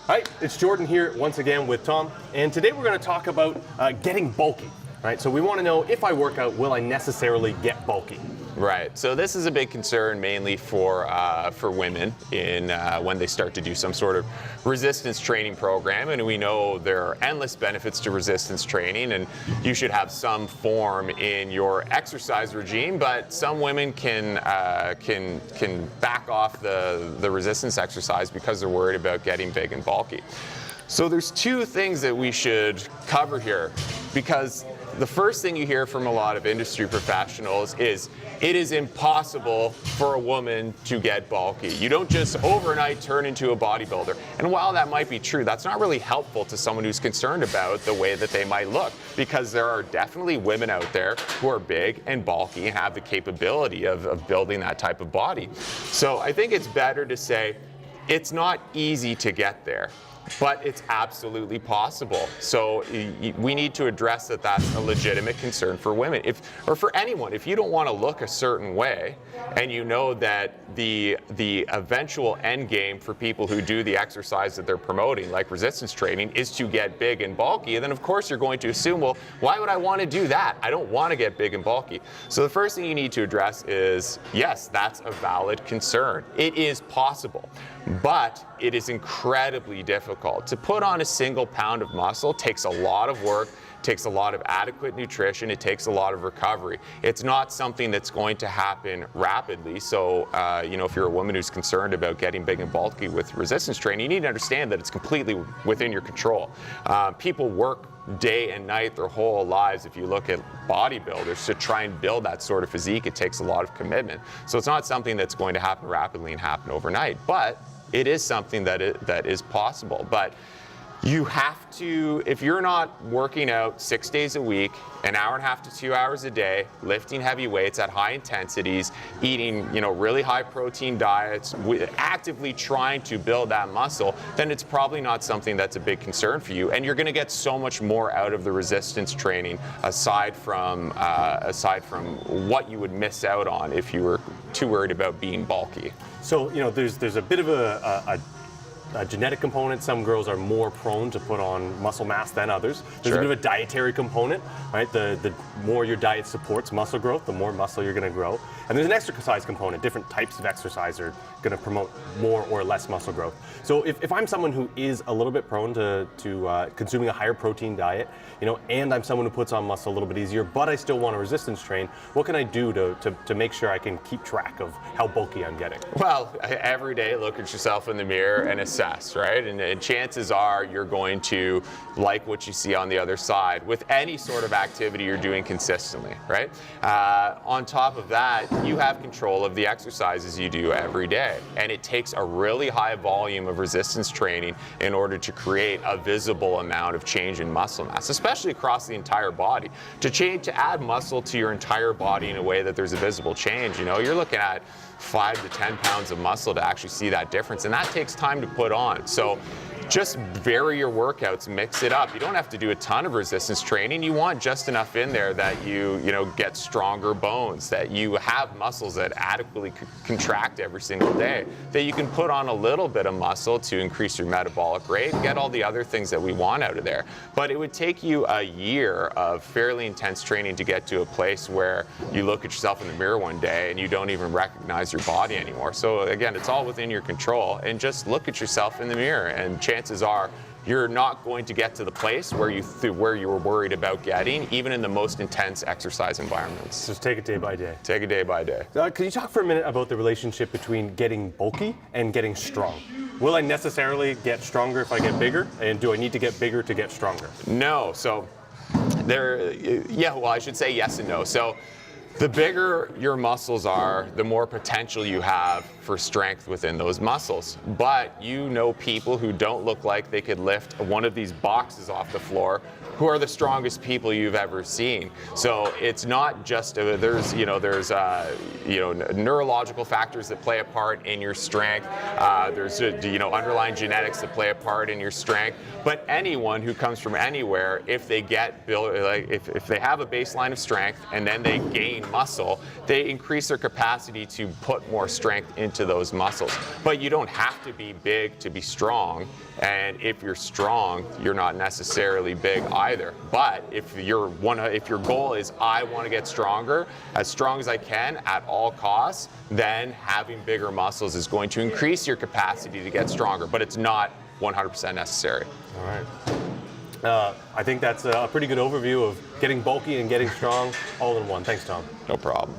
Hi, it's Jordan here once again with Tom, and today we're going to talk about getting bulky. Right, so we want to know, if I work out, will I necessarily get bulky? Right. So this is a big concern mainly for women in when they start to do some sort of resistance training program, and we know there are endless benefits to resistance training, and you should have some form in your exercise regime. But some women can back off the resistance exercise because they're worried about getting big and bulky. So there's two things that we should cover here, because the first thing you hear from a lot of industry professionals is it is impossible for a woman to get bulky. You don't just overnight turn into a bodybuilder. And while that might be true, that's not really helpful to someone who's concerned about the way that they might look, because there are definitely women out there who are big and bulky and have the capability of building that type of body. So I think it's better to say it's not easy to get there, but it's absolutely possible. So we need to address that that's a legitimate concern for women, or for anyone. If you don't want to look a certain way, and you know that the eventual end game for people who do the exercise that they're promoting, like resistance training, is to get big and bulky, then of course you're going to assume, well, why would I want to do that? I don't want to get big and bulky. So the first thing you need to address is, yes, that's a valid concern. It is possible, but it is incredibly difficult. To put on a single pound of muscle takes a lot of work, takes a lot of adequate nutrition, it takes a lot of recovery. It's not something that's going to happen rapidly. So, if you're a woman who's concerned about getting big and bulky with resistance training, you need to understand that it's completely within your control. People work day and night their whole lives. If you look at bodybuilders, to try and build that sort of physique, it takes a lot of commitment. So it's not something that's going to happen rapidly and happen overnight, but it is something that is possible. But you have to, if you're not working out 6 days a week, an hour and a half to 2 hours a day, lifting heavy weights at high intensities, eating really high protein diets, actively trying to build that muscle, then it's probably not something that's a big concern for you. And you're going to get so much more out of the resistance training aside from what you would miss out on if you were too worried about being bulky. So, there's a bit of a genetic component. Some girls are more prone to put on muscle mass than others. There's a bit of a dietary component, right? The more your diet supports muscle growth, the more muscle you're going to grow. And there's an exercise component. Different types of exercise are going to promote more or less muscle growth. So if I'm someone who is a little bit prone to consuming a higher protein diet, and I'm someone who puts on muscle a little bit easier, but I still want to resistance train, what can I do to make sure I can keep track of how bulky I'm getting? Well, every day look at yourself in the mirror and assess, right? And chances are you're going to like what you see on the other side with any sort of activity you're doing consistently, right? On top of that, you have control of the exercises you do every day. And it takes a really high volume of resistance training in order to create a visible amount of change in muscle mass, especially across the entire body. To add muscle to your entire body in a way that there's a visible change, you're looking at 5 to 10 pounds of muscle to actually see that difference. And that takes time to put on. So just vary your workouts, mix it up. You don't have to do a ton of resistance training. You want just enough in there that you get stronger bones, that you have muscles that adequately contract every single day, that you can put on a little bit of muscle to increase your metabolic rate, get all the other things that we want out of there. But it would take you a year of fairly intense training to get to a place where you look at yourself in the mirror one day and you don't even recognize your body anymore. So again, it's all within your control, and just look at yourself in the mirror, and chances are you're not going to get to the place where you were worried about getting, even in the most intense exercise environments. Just take it day by day. Take it day by day. Can you talk for a minute about the relationship between getting bulky and getting strong? Will I necessarily get stronger if I get bigger? And do I need to get bigger to get stronger? No. So I should say yes and no. So the bigger your muscles are, the more potential you have for strength within those muscles. But people who don't look like they could lift one of these boxes off the floor, who are the strongest people you've ever seen. So it's not just there's neurological factors that play a part in your strength. There's underlying genetics that play a part in your strength. But anyone who comes from anywhere, if they get built, if they have a baseline of strength and then they gain muscle, they increase their capacity to put more strength into those muscles. But you don't have to be big to be strong. And if you're strong, you're not necessarily big either. But if your goal is I want to get stronger, as strong as I can at all costs, then having bigger muscles is going to increase your capacity to get stronger. But it's not 100% necessary. All right. I think that's a pretty good overview of getting bulky and getting strong all in one. Thanks, Tom. No problem.